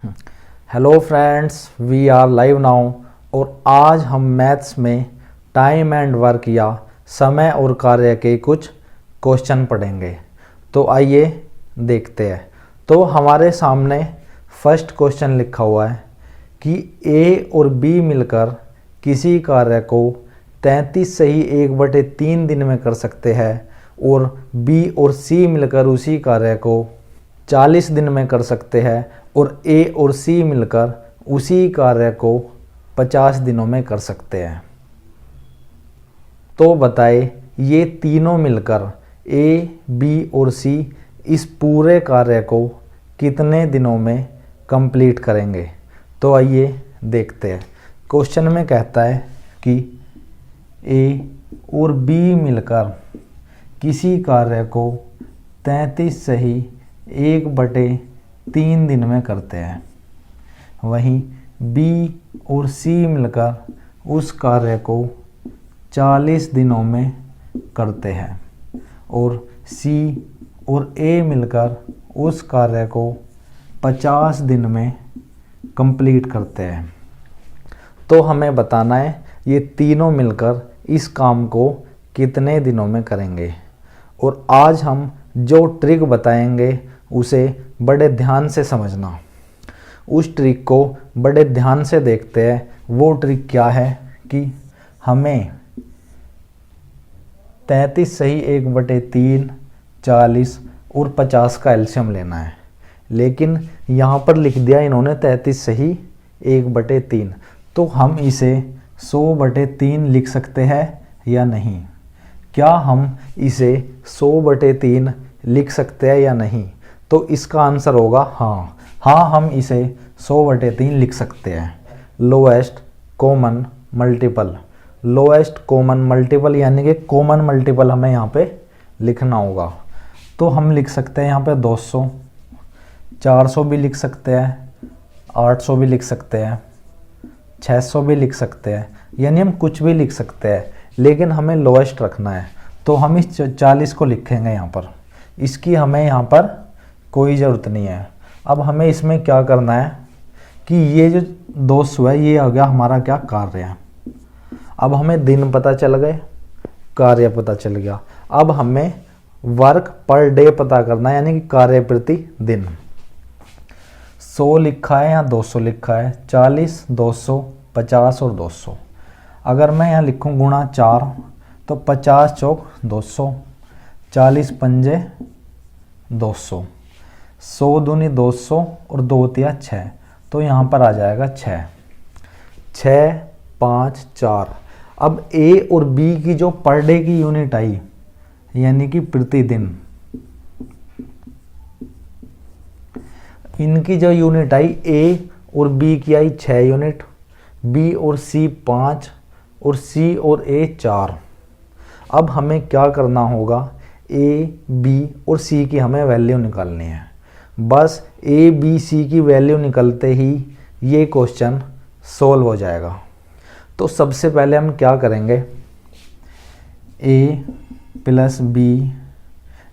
Hello friends, we are live now. और आज हम मैथ्स में टाइम एंड वर्क या समय और कार्य के कुछ क्वेश्चन पढ़ेंगे। तो आइए देखते हैं। तो हमारे सामने फर्स्ट क्वेश्चन लिखा हुआ है कि ए और बी मिलकर किसी कार्य को 33 सही 1/3 दिन में कर सकते हैं और बी और सी मिलकर उसी कार्य को 40 दिन में कर सकते हैं और ए और सी मिलकर उसी कार्य को 50 दिनों में कर सकते हैं। तो बताए ये तीनों मिलकर ए, बी और सी इस पूरे कार्य को कितने दिनों में कंप्लीट करेंगे। तो आइए देखते हैं। क्वेश्चन में कहता है कि ए और बी मिलकर किसी कार्य को 33 सही 1/3 दिन में करते हैं। वहीं बी और सी मिलकर उस कार्य को 40 दिनों में करते हैं और सी और ए मिलकर उस कार्य को 50 दिन में कंप्लीट करते हैं। तो हमें बताना है ये तीनों मिलकर इस काम को कितने दिनों में करेंगे। और आज हम जो ट्रिक बताएंगे उसे बड़े ध्यान से समझना। उस ट्रिक को बड़े ध्यान से देखते हैं। वो ट्रिक क्या है कि हमें 33 सही 1/3, 40 और 50 का एलसीएम लेना है। लेकिन यहाँ पर लिख दिया इन्होंने 33 सही 1/3। तो हम इसे 100/3 लिख सकते हैं या नहीं? क्या हम इसे 100/3 लिख सकते हैं या नहीं? तो इसका आंसर होगा हाँ, हम इसे 100/3 लिख सकते हैं। Lowest common multiple, lowest common multiple यानी कि कॉमन मल्टीपल हमें यहाँ पे लिखना होगा। तो हम लिख सकते हैं यहाँ पे 200, 400 भी लिख सकते हैं, 800 भी लिख सकते हैं, 600 भी लिख सकते हैं, यानी हम कुछ भी लिख सकते हैं। लेकिन हमें लोएस्ट रखना है तो हम इस 40 को लिखेंगे यहाँ पर। इसकी हमें यहाँ पर कोई ज़रूरत नहीं है। अब हमें इसमें क्या करना है कि ये जो 200 है ये आ गया हमारा क्या कार्य है। अब हमें दिन पता चल गए, कार्य पता चल गया। अब हमें वर्क पर डे पता करना है, यानी कि कार्य प्रति दिन। 100 लिखा है या 200 लिखा है, 40, 200, 50 और 200। अगर मैं यहाँ लिखूँ गुणा 4 तो 50 चौक 200, 40 पंजे 200, 100 दूनी 200 और 2 तिया 6। तो यहाँ पर आ जाएगा 6, 6, 5, 4। अब ए और बी की जो पर डे की यूनिट आई यानी कि प्रतिदिन, इनकी जो यूनिट आई ए और बी की आई 6 यूनिट, बी और सी 5 और सी और ए 4। अब हमें क्या करना होगा, ए, बी और सी की हमें वैल्यू निकालनी है। बस ए, बी, सी की वैल्यू निकलते ही ये क्वेश्चन सोल्व हो जाएगा। तो सबसे पहले हम क्या करेंगे, ए प्लस बी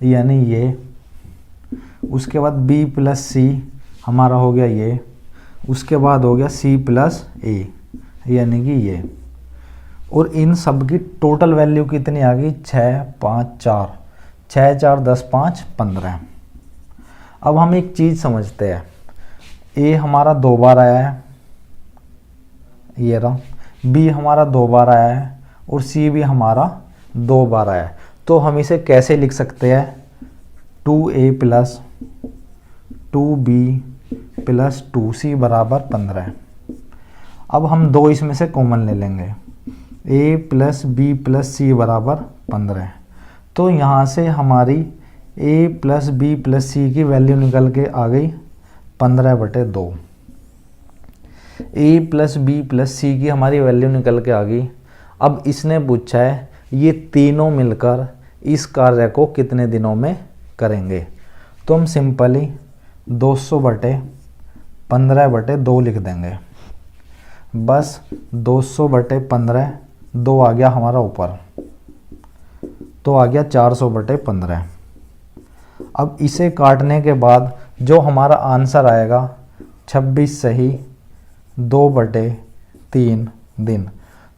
यानी ये, उसके बाद बी प्लस सी हमारा हो गया ये, उसके बाद हो गया सी प्लस ए यानी कि ये। और इन सब की टोटल वैल्यू कितनी आ गई, 6, 5, 4, 6, 4, 10, 5, 15। अब हम एक चीज़ समझते हैं, ए हमारा 2 बार आया है, ये रहा, बी हमारा 2 बार आया है और सी भी हमारा 2 बार आया है। तो हम इसे कैसे लिख सकते हैं, 2a plus 2b plus 2c बराबर 15। अब हम 2 इसमें से कॉमन ले लेंगे, a प्लस बी प्लस सी बराबर 15। तो यहाँ से हमारी a प्लस बी प्लस सी की वैल्यू निकल के आ गई 15/2। a प्लस बी प्लस सी की हमारी वैल्यू निकल के आ गई। अब इसने पूछा है ये तीनों मिलकर इस कार्य को कितने दिनों में करेंगे। तो हम सिंपली 200/15/2 लिख देंगे। बस 200/15, 2 आ गया हमारा ऊपर, तो आ गया 400/15। अब इसे काटने के बाद जो हमारा आंसर आएगा 26 सही 2/3 दिन।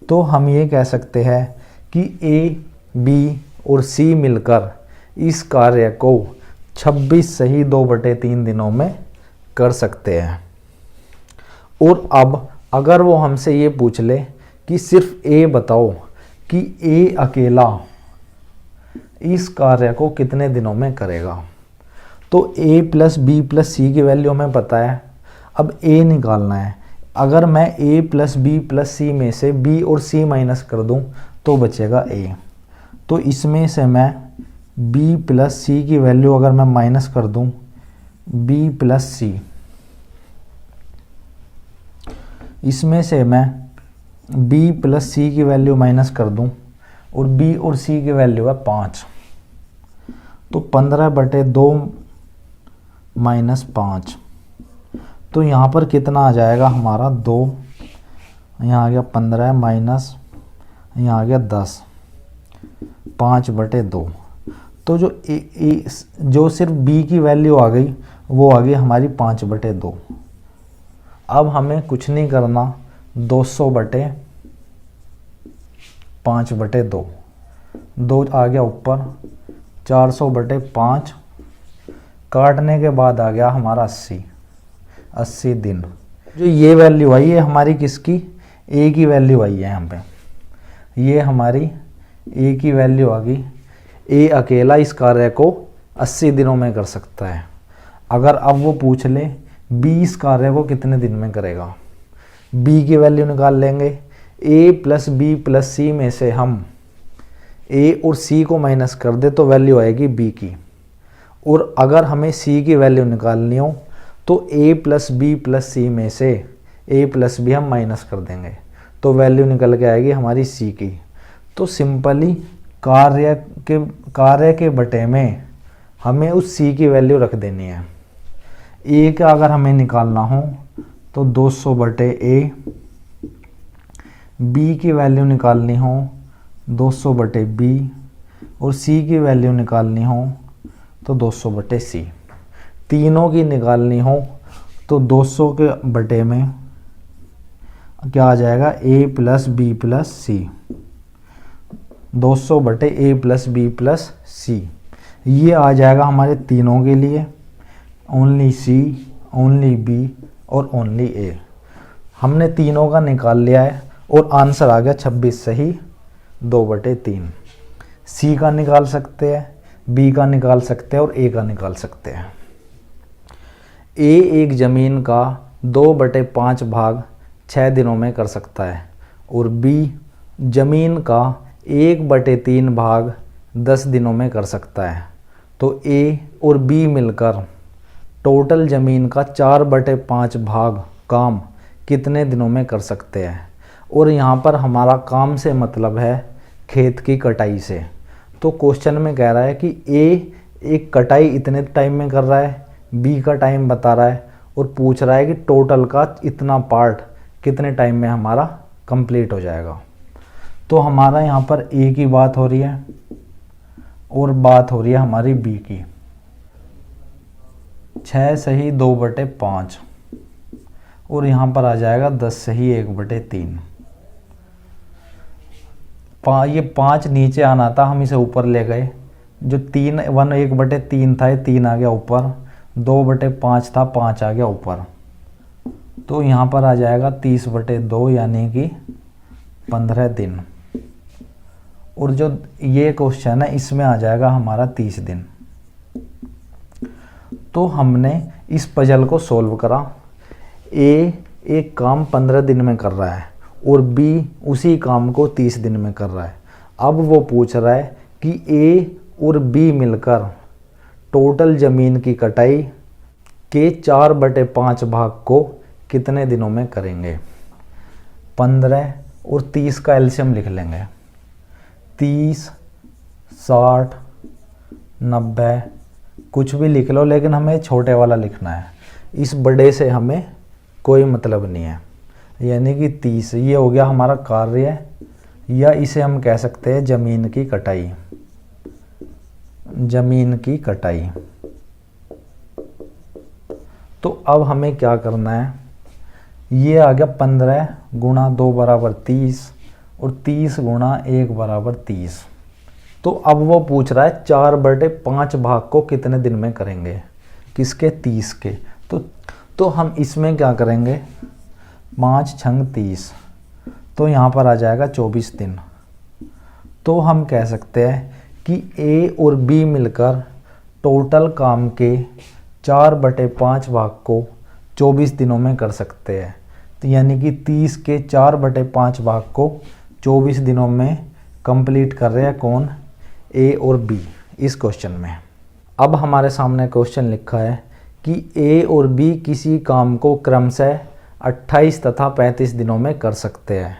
तो हम ये कह सकते हैं कि ए, बी और सी मिलकर इस कार्य को 26 सही 2/3 दिनों में कर सकते हैं। और अब अगर वो हमसे ये पूछ ले कि सिर्फ ए बताओ कि ए अकेला इस कार्य को कितने दिनों में करेगा, तो ए प्लस बी प्लस सी की वैल्यू हमें पता है। अब ए निकालना है। अगर मैं ए प्लस बी प्लस सी में से बी और सी माइनस कर दूं तो बचेगा ए। तो इसमें से मैं बी प्लस सी की वैल्यू अगर मैं माइनस कर दूं, बी प्लस सी, इसमें से मैं बी प्लस सी की वैल्यू माइनस कर दूं और बी और सी की वैल्यू है 5, तो 15/2 माइनस 5, तो यहाँ पर कितना आ जाएगा हमारा 2, यहाँ आ गया 15 माइनस यहाँ आ गया 10, 5/2। तो जो सिर्फ बी की वैल्यू आ गई वो आ गई हमारी 5/2। अब हमें कुछ नहीं करना, 200/5/2, 2 आ गया ऊपर, 400/5 काटने के बाद आ गया हमारा 80 दिन। जो ये वैल्यू आई है हमारी किसकी, ए की वैल्यू आई है यहाँ पे, ये हमारी ए की वैल्यू आ गई। ए अकेला इस कार्य को 80 दिनों में कर सकता है। अगर अब वो पूछ ले बी इस कार्य को कितने दिन में करेगा, बी की वैल्यू निकाल लेंगे। ए प्लस बी प्लस सी में से हम ए और सी को माइनस कर दे तो वैल्यू आएगी बी की। और अगर हमें सी की वैल्यू निकालनी हो तो ए प्लस बी प्लस सी में से ए प्लस बी हम माइनस कर देंगे तो वैल्यू निकल के आएगी हमारी सी की। तो सिंपली कार्य के बटे में हमें उस सी की वैल्यू रख देनी है। ए का अगर हमें निकालना हो तो 200/a, बी की वैल्यू निकालनी हो 200/b और सी की वैल्यू निकालनी हो तो 200/c। तीनों की निकालनी हो तो 200 के बटे में क्या आ जाएगा, a plus B plus C, 200/a plus B plus C. ये आ जाएगा हमारे तीनों के लिए, ओनली सी, ओनली बी और ओनली ए। हमने तीनों का निकाल लिया है और आंसर आ गया 26 सही 2/3। सी का निकाल सकते हैं, बी का निकाल सकते हैं और ए का निकाल सकते हैं। ए एक ज़मीन का 2/5 भाग 6 दिनों में कर सकता है और बी ज़मीन का 1/3 भाग 10 दिनों में कर सकता है। तो ए और बी मिलकर टोटल ज़मीन का 4/5 भाग काम कितने दिनों में कर सकते हैं। और यहाँ पर हमारा काम से मतलब है खेत की कटाई से। तो क्वेश्चन में कह रहा है कि ए एक कटाई इतने टाइम में कर रहा है, बी का टाइम बता रहा है और पूछ रहा है कि टोटल का इतना पार्ट कितने टाइम में हमारा कंप्लीट हो जाएगा। तो हमारा यहाँ पर ए की बात हो रही है और बात हो रही है हमारी बी की। 6 सही 2/5 और यहाँ पर आ जाएगा 10 सही 1/3। ये 5 नीचे आना था, हम इसे ऊपर ले गए। जो 1/3 था, ये 3 आ गया ऊपर, 2/5 था, 5 आ गया ऊपर। तो यहाँ पर आ जाएगा 30/2 यानी कि 15 दिन। और जो ये क्वेश्चन है इसमें आ जाएगा हमारा 30 दिन। तो हमने इस पजल को सॉल्व करा। ए एक काम 15 दिन में कर रहा है और बी उसी काम को 30 दिन में कर रहा है। अब वो पूछ रहा है कि ए और बी मिलकर टोटल ज़मीन की कटाई के 4/5 भाग को कितने दिनों में करेंगे। 15 और 30 का एलसीएम लिख लेंगे। 30, 60, 90 कुछ भी लिख लो, लेकिन हमें छोटे वाला लिखना है। इस बड़े से हमें कोई मतलब नहीं है। यानी कि 30 ये हो गया हमारा कार्य, या इसे हम कह सकते हैं ज़मीन की कटाई। ज़मीन की कटाई। तो अब हमें क्या करना है, ये आ गया 15 गुणा 2 बराबर 30 और 30 गुणा 1 बराबर 30। तो अब वो पूछ रहा है 4/5 भाग को कितने दिन में करेंगे, किसके, 30 के। तो हम इसमें क्या करेंगे, 5 छंग 30, तो यहाँ पर आ जाएगा 24 दिन। तो हम कह सकते हैं कि ए और बी मिलकर टोटल काम के 4/5 भाग को 24 दिनों में कर सकते हैं। तो यानी कि 30 के 4/5 भाग को 24 दिनों में कंप्लीट कर रहे हैं कौन, ए और बी इस क्वेश्चन में। अब हमारे सामने क्वेश्चन लिखा है कि ए और बी किसी काम को क्रमशः 28 तथा 35 दिनों में कर सकते हैं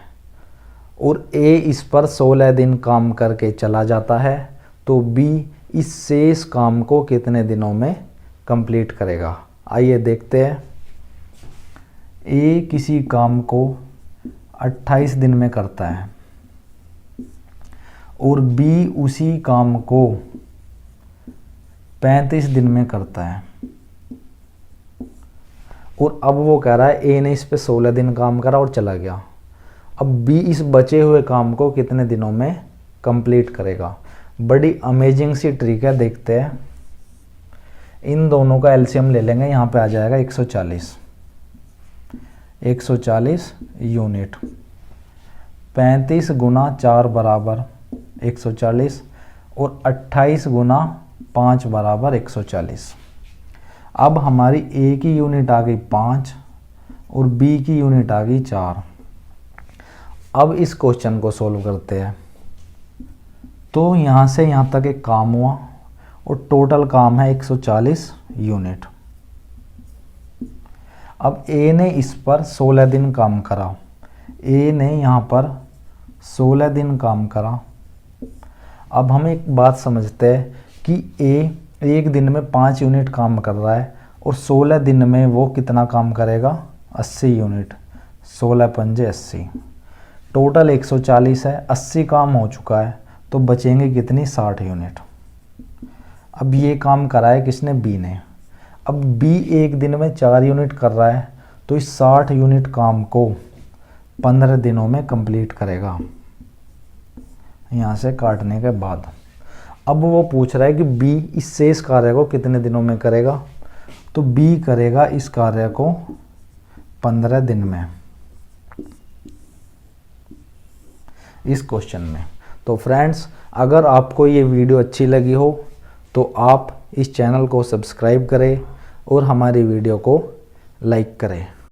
और ए इस पर 16 दिन काम करके चला जाता है, तो बी इस शेष काम को कितने दिनों में कंप्लीट करेगा। आइए देखते हैं। ए किसी काम को 28 दिन में करता है और बी उसी काम को 35 दिन में करता है, और अब वो कह रहा है ए ने इस पे 16 दिन काम करा और चला गया। अब बी इस बचे हुए काम को कितने दिनों में कंप्लीट करेगा। बड़ी अमेजिंग सी ट्रिक है, देखते हैं। इन दोनों का एलसीएम ले लेंगे, यहाँ पे आ जाएगा 140 यूनिट। 35 गुना 4 बराबर 140 और 28 गुना 5 बराबर 140। अब हमारी ए की यूनिट आ गई 5 और बी की यूनिट आ गई 4। अब इस क्वेश्चन को सॉल्व करते हैं। तो यहाँ से यहाँ तक एक काम हुआ और टोटल काम है 140 यूनिट। अब ए ने इस पर 16 दिन काम करा, ए ने यहाँ पर 16 दिन काम करा। अब हम एक बात समझते हैं कि ए एक दिन में 5 यूनिट काम कर रहा है और 16 दिन में वो कितना काम करेगा, 80 यूनिट। 16 पंजे 80, टोटल 140 है। 80 काम हो चुका है, तो बचेंगे कितनी, 60 यूनिट। अब ये काम करा है किसने, बी ने। अब बी एक दिन में 4 यूनिट कर रहा है, तो इस 60 यूनिट काम को 15 दिनों में कंप्लीट करेगा, यहाँ से काटने के बाद। अब वो पूछ रहा है कि बी इस शेष कार्य को कितने दिनों में करेगा। तो बी करेगा इस कार्य को 15 दिन में इस क्वेश्चन में। तो फ्रेंड्स, अगर आपको ये वीडियो अच्छी लगी हो तो आप इस चैनल को सब्सक्राइब करें और हमारी वीडियो को लाइक करें।